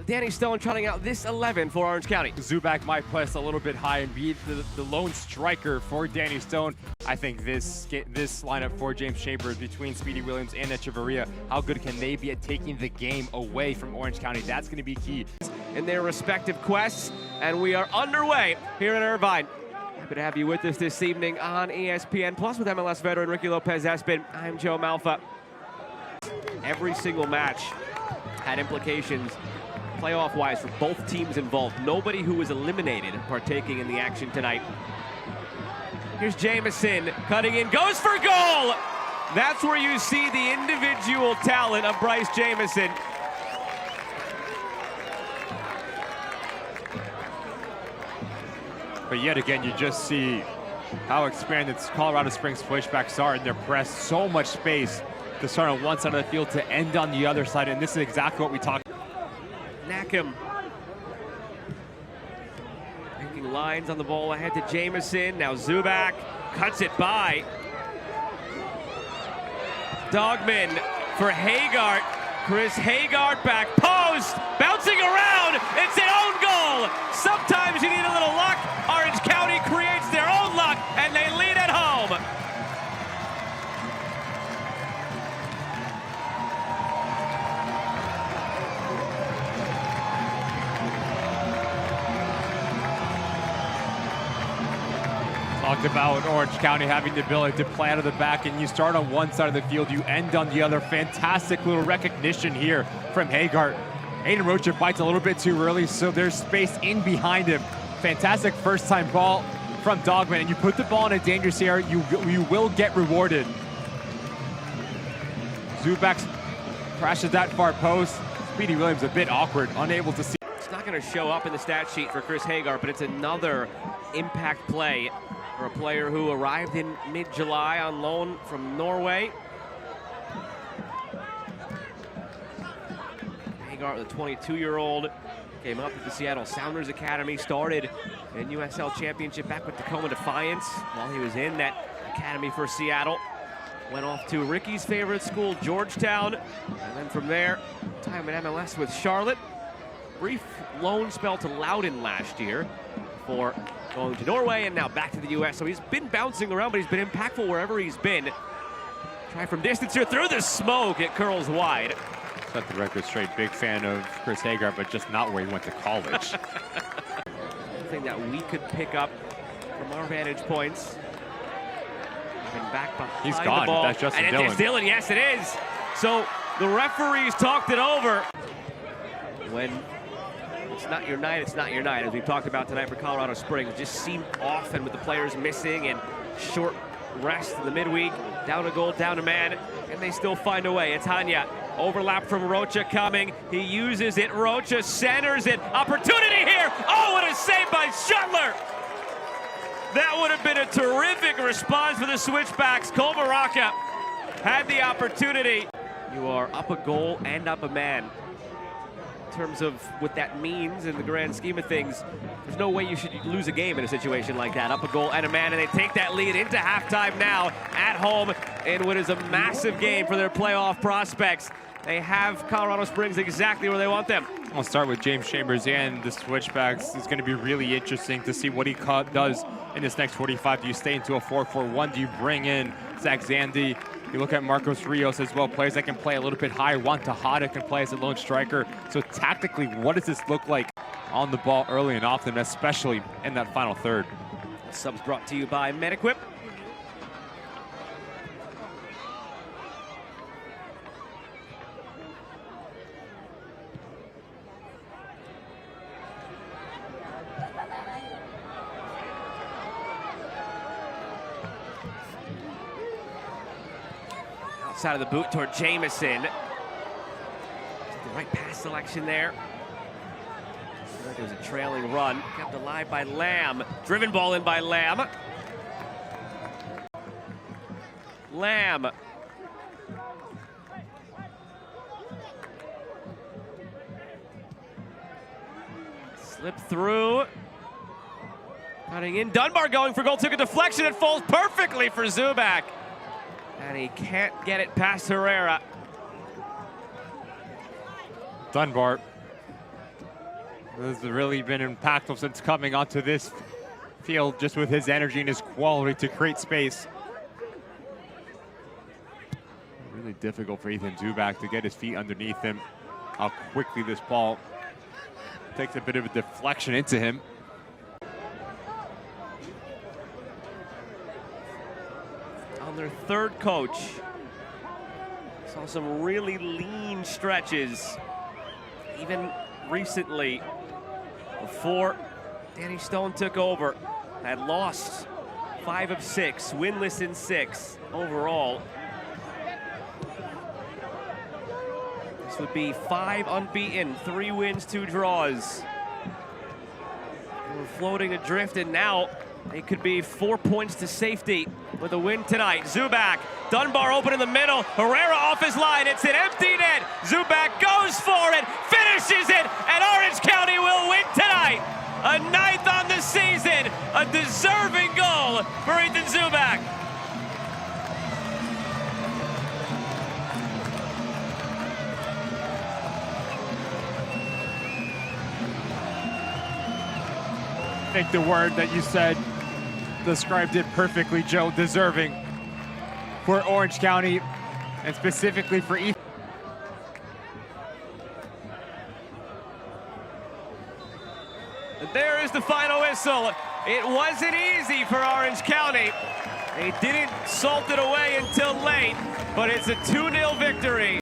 Danny Stone trotting out this 11 for Orange County. Zubak might press a little bit high and be the lone striker for Danny Stone. I think this lineup for James Chambers between Speedy Williams and Echeverria, how good can they be at taking the game away from Orange County? That's going to be key. In their respective quests, and we are underway here in Irvine. Happy to have you with us this evening on ESPN Plus with MLS veteran Ricky Lopez-Espin. I'm Joe Malfa. Every single match had implications playoff-wise for both teams involved. Nobody who was eliminated partaking in the action tonight. Here's Jamison cutting in, goes for goal! That's where you see the individual talent of Bryce Jamison. But yet again, you just see how expanded Colorado Springs Switchbacks are in their press. So much space to start on one side of the field to end on the other side, and this is exactly what we talked about. Nackham making lines on the ball ahead to Jamison. Now Zubak cuts it by. Dogman for Hagart. Chris Hagart back post, bouncing around. It's an own goal. Sometimes you need a little luck. Orange County creates their own luck, and they lead at home. Talked about Orange County having the ability to play out of the back, and you start on one side of the field, you end on the other. Fantastic little recognition here from Hagart. Aiden Rocha bites a little bit too early, so there's space in behind him. Fantastic first-time ball from Dogman, and you put the ball in a dangerous area, you will get rewarded. Zubak crashes that far post. Speedy Williams a bit awkward, unable to see. It's not going to show up in the stat sheet for Chris Hagart, but it's another impact play for a player who arrived in mid-July on loan from Norway. Hagart, the 22-year-old, came up at the Seattle Sounders Academy, started in USL Championship back with Tacoma Defiance while he was in that academy for Seattle. Went off to Ricky's favorite school, Georgetown, and then from there, time in MLS with Charlotte. Brief loan spell to Loudoun last year before going to Norway and now back to the U.S. So he's been bouncing around, but he's been impactful wherever he's been. Try from distance here, through the smoke, it curls wide. Set the record straight, big fan of Chris Hagart, but just not where he went to college. Something that we could pick up from our vantage points. Been back behind He's gone. The ball. That's Justin and Dillon. It's Dillon, yes it is. So the referees talked it over. When it's not your night, it's not your night. As we've talked about tonight for Colorado Springs, just seemed off, and with the players missing and short rest in the midweek, down a goal, down a man, and they still find a way. It's Hanya. Overlap from Rocha coming. He uses it. Rocha centers it. Opportunity here. Oh, what a save by Shuttler. That would have been a terrific response for the Switchbacks. Cole Baraka had the opportunity. You are up a goal and up a man. In terms of what that means in the grand scheme of things, there's no way you should lose a game in a situation like that. Up a goal and a man, and they take that lead into halftime now at home in what is a massive game for their playoff prospects. They have Colorado Springs exactly where they want them. I'll start with James Chambers and the Switchbacks. It's going to be really interesting to see what he does in this next 45. Do you stay into a 4-4-1? Do you bring in Zach Zandi? You look at Marcos Rios as well, players that can play a little bit higher. Juan Tejada can play as a lone striker. So tactically, what does this look like on the ball early and often, especially in that final third? Subs brought to you by MedEquip. Outside of the boot toward Jamison. The right pass selection there. There was a trailing run, kept alive by Lamb. Driven ball in by Lamb. Lamb. Slip through. Cutting in, Dunbar going for goal, took a deflection, it falls perfectly for Zubak. And he can't get it past Herrera. Dunbar This has really been impactful since coming onto this field, just with his energy and his quality to create space. Really difficult for Ethan Zubak to get his feet underneath him. How quickly this ball takes a bit of a deflection into him. On their third coach. Saw some really lean stretches, even recently, before Danny Stone took over. Had lost 5 of 6, winless in 6 overall. This would be 5 unbeaten, 3 wins, 2 draws. We're floating adrift, and now it could be 4 points to safety with a win tonight. Zubak, Dunbar open in the middle, Herrera off his line, it's an empty net. Zubak goes for it, finishes it, and Orange County will win tonight. A 9th on the season, a deserving goal for Ethan Zubak. I think the word that you said described it perfectly, Joe. Deserving for Orange County, and specifically for Ethan. And there is the final whistle. It wasn't easy for Orange County. They didn't salt it away until late, but it's a 2-0 victory.